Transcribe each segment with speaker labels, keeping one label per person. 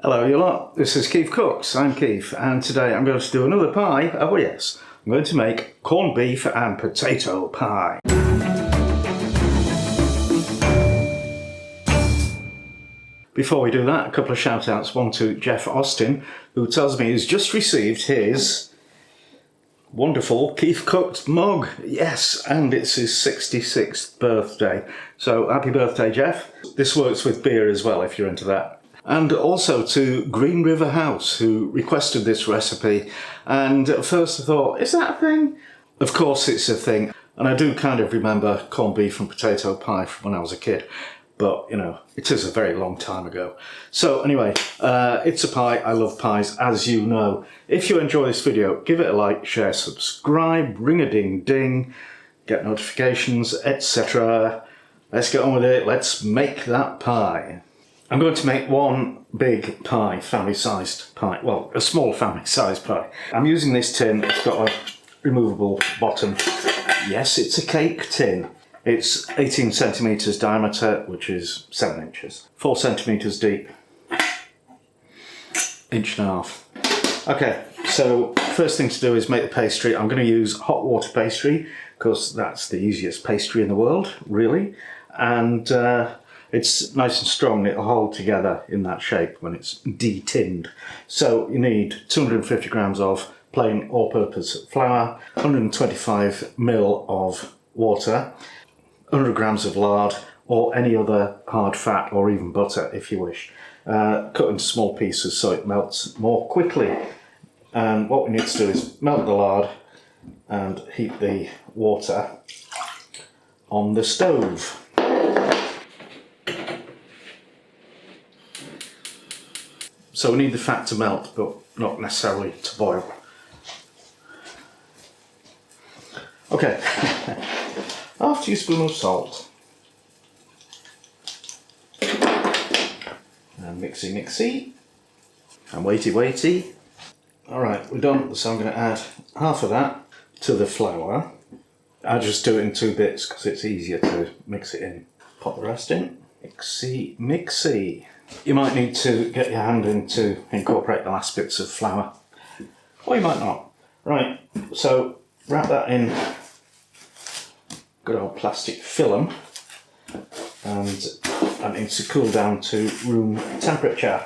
Speaker 1: Hello you lot, this is KeefCooks, I'm Keef, and today I'm going to do another pie. Oh yes, I'm going to make corned beef and potato pie. Before we do that, a couple of shout outs. One to Jeff Austin, who tells me he's just received his wonderful KeefCooks mug. Yes, and it's his 66th birthday. So happy birthday, Jeff. This works with beer as well if you're into that. And also to Green River House, who requested this recipe. And at first I thought, is that a thing? Of course it's a thing. And I do kind of remember corned beef and potato pie from when I was a kid. But, you know, it is a very long time ago. So anyway, it's a pie. I love pies, as you know. If you enjoy this video, give it a like, share, subscribe, ring a ding ding, get notifications, etc. Let's get on with it. Let's make that pie. I'm going to make one big pie, family-sized pie. Well, a small family-sized pie. I'm using this tin. It's got a removable bottom. Yes, it's a cake tin. It's 18 centimetres diameter, which is 7 inches. 4 centimetres deep. Inch and a half. Okay, so first thing to do is make the pastry. I'm going to use hot water pastry, because that's the easiest pastry in the world, really. And it's nice and strong, it'll hold together in that shape when it's de-tinned. So you need 250 grams of plain all-purpose flour, 125 ml of water, 100 grams of lard, or any other hard fat, or even butter if you wish. Cut into small pieces so it melts more quickly. And what we need to do is melt the lard and heat the water on the stove. So we need the fat to melt, but not necessarily to boil. Okay, half teaspoon of salt. And mixy. And waity. Alright, we're done, so I'm going to add half of that to the flour. I just do it in 2 bits because it's easier to mix it in. Pop the rest in. Mixy. You might need to get your hand in to incorporate the last bits of flour. Or you might not. Right, so wrap that in good old plastic film. And that needs to cool down to room temperature.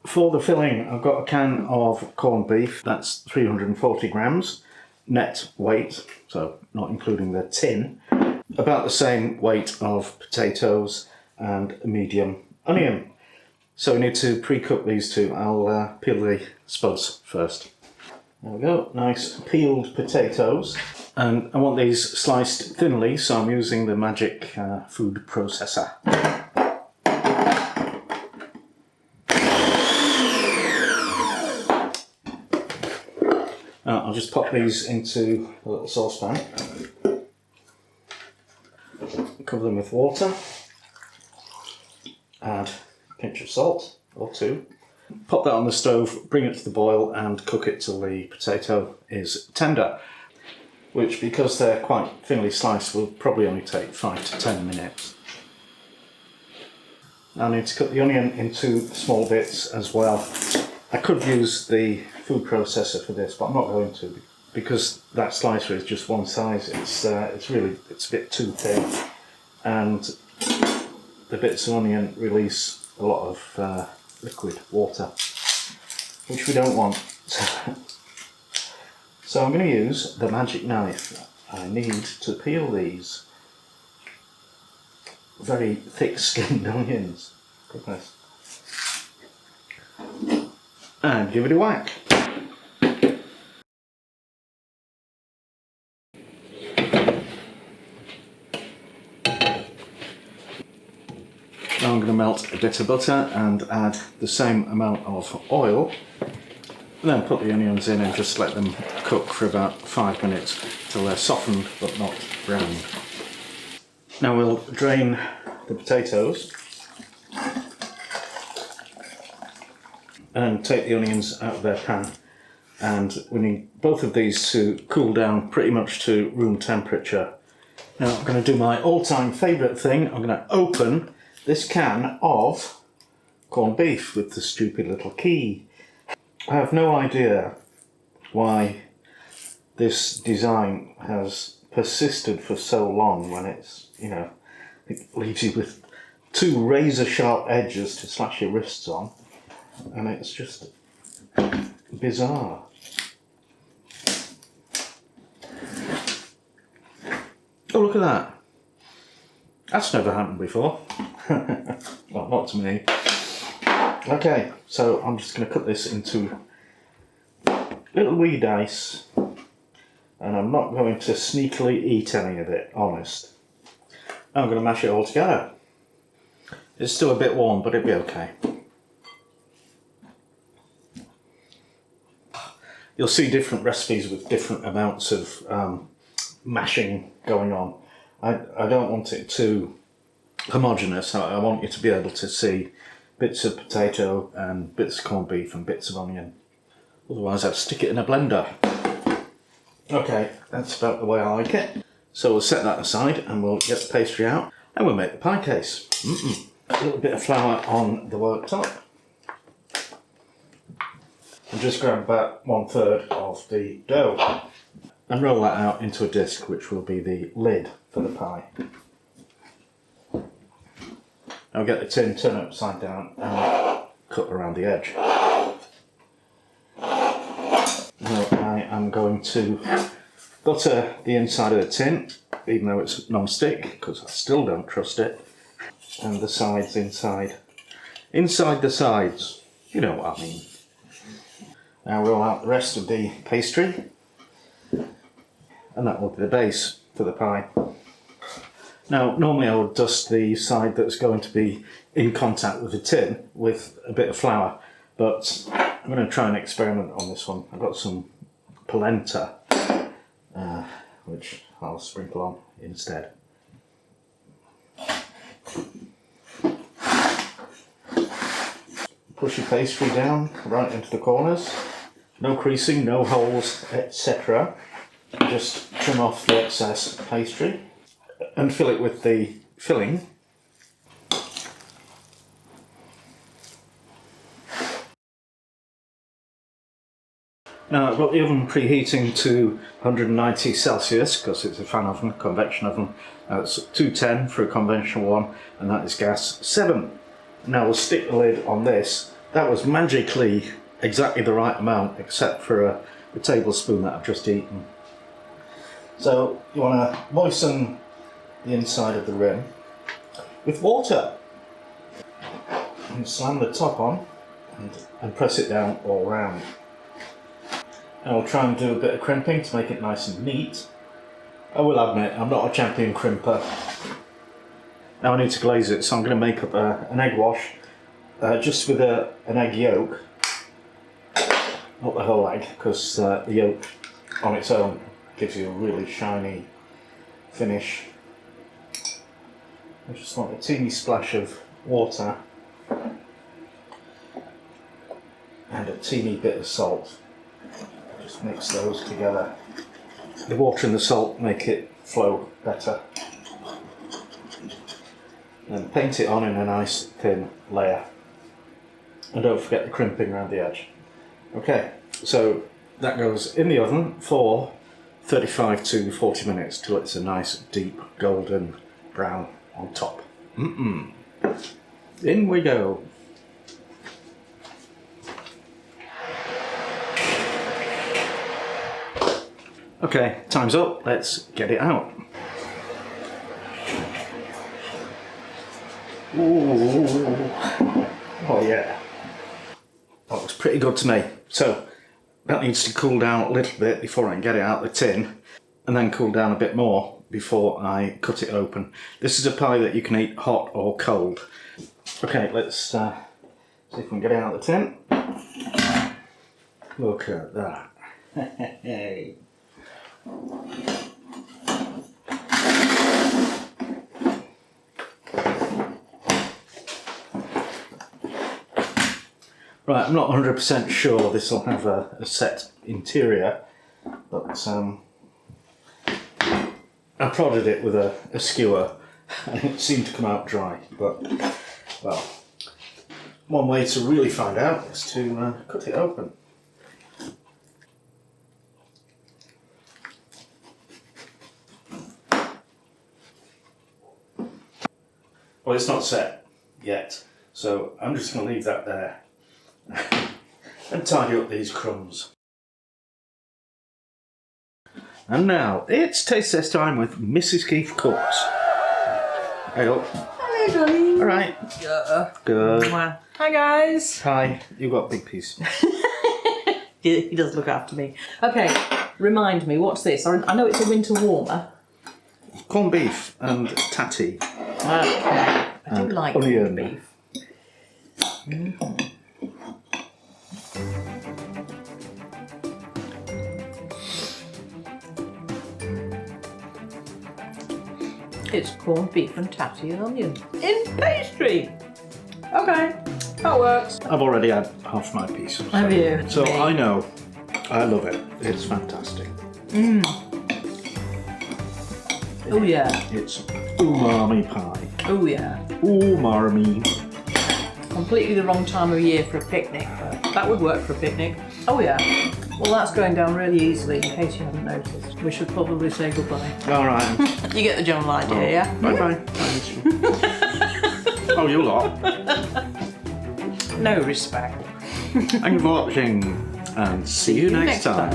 Speaker 1: For the filling, I've got a can of corned beef. That's 340 grams net weight, so not including the tin. About the same weight of potatoes and a medium onion. So we need to pre-cook these two. I'll peel the spuds first. There we go, nice peeled potatoes. And I want these sliced thinly, so I'm using the magic food processor. I'll just pop these into a little saucepan. Cover them with water. Add pinch of salt, or 2. Pop that on the stove, bring it to the boil and cook it till the potato is tender, which, because they're quite thinly sliced, will probably only take 5 to 10 minutes. I need to cut the onion into small bits as well. I could use the food processor for this, but I'm not going to, because that slicer is just one size. It's a bit too thin, and the bits of onion release a lot of liquid water, which we don't want. So I'm going to use the magic knife. I need to peel these very thick-skinned onions. Goodness. And give it a whack. Now I'm going to melt a bit of butter and add the same amount of oil. And then put the onions in and just let them cook for about 5 minutes till they're softened but not browned. Now we'll drain the potatoes and take the onions out of their pan. And we need both of these to cool down pretty much to room temperature. Now I'm going to do my all-time favourite thing. I'm going to open this can of corned beef with the stupid little key. I have no idea why this design has persisted for so long when it's, you know, it leaves you with two razor sharp edges to slash your wrists on, and it's just bizarre. Oh, look at that. That's never happened before. Well, not to me. Okay, so I'm just going to cut this into little wee dice, and I'm not going to sneakily eat any of it, honest. I'm going to mash it all together. It's still a bit warm, but it'll be okay. You'll see different recipes with different amounts of mashing going on. I don't want it too homogeneous. I want you to be able to see bits of potato and bits of corned beef and bits of onion. Otherwise I'd stick it in a blender. Okay, that's about the way I like it. So we'll set that aside and we'll get the pastry out and we'll make the pie case. A little bit of flour on the worktop. And just grab about 1/3 of the dough and roll that out into a disc, which will be the lid for the pie. I'll get the tin, turn it upside down and cut around the edge. Now I am going to butter the inside of the tin, even though it's non-stick, because I still don't trust it. And the sides inside the sides, you know what I mean. Now roll out the rest of the pastry, and that will be the base for the pie. Now normally I would dust the side that's going to be in contact with the tin with a bit of flour, but I'm going to try an experiment on this one. I've got some polenta, which I'll sprinkle on instead. Push your pastry down right into the corners. No creasing, no holes, etc. Just trim off the excess pastry and fill it with the filling. Now I've got the oven preheating to 190 Celsius because it's a fan oven, convection oven. It's 210 for a conventional one, and that is gas 7. Now we'll stick the lid on this. That was magically exactly the right amount, except for a tablespoon that I've just eaten. So you want to moisten the inside of the rim with water and slam the top on and press it down all round. And I'll try and do a bit of crimping to make it nice and neat. I will admit I'm not a champion crimper. Now I need to glaze it, so I'm going to make up an egg wash just with an egg yolk. Not the whole egg, because the yolk on its own gives you a really shiny finish. I just want a teeny splash of water and a teeny bit of salt. Just mix those together. The water and the salt make it flow better. And paint it on in a nice thin layer. And don't forget the crimping around the edge. Okay, so that goes in the oven for 35 to 40 minutes till it's a nice deep golden brown on top. In we go. Okay, time's up. Let's get it out. Ooh. Oh yeah. That looks pretty good to me. So that needs to cool down a little bit before I can get it out of the tin, and then cool down a bit more before I cut it open. This is a pie that you can eat hot or cold. Okay, let's see if we can get it out of the tin. Look at that. Hey. Right, I'm not 100% sure this will have a set interior, but I prodded it with a skewer and it seemed to come out dry, but well, One way to really find out is to cut it open. Well, it's not set yet, so I'm just going to leave that there and tidy up these crumbs. And now, it's taste test time with Mrs. KeefCooks. Hey up.
Speaker 2: Hello, darling.
Speaker 1: All right.
Speaker 2: Yeah.
Speaker 1: Good.
Speaker 2: Hi, guys.
Speaker 1: Hi, you got a big piece.
Speaker 2: He does look after me. Okay, remind me, what's this? I know it's a winter warmer.
Speaker 1: Corned beef and tatty.
Speaker 2: Okay. I do like
Speaker 1: onion.
Speaker 2: corned beef. It's corned beef and tatty and onion in pastry. Okay, that works.
Speaker 1: I've already had half my piece. So.
Speaker 2: Have you?
Speaker 1: So
Speaker 2: Me.
Speaker 1: I know. I love it. It's fantastic.
Speaker 2: Oh yeah.
Speaker 1: It's umami pie.
Speaker 2: Oh yeah.
Speaker 1: Umami.
Speaker 2: Completely the wrong time of year for a picnic, but that would work for a picnic. Oh yeah. Well, that's going down really easily, in case you haven't noticed. We should probably say goodbye.
Speaker 1: All right.
Speaker 2: You get the general idea, yeah?
Speaker 1: Bye bye. Oh, you lot.
Speaker 2: No respect.
Speaker 1: Thank you for watching, and see you next time.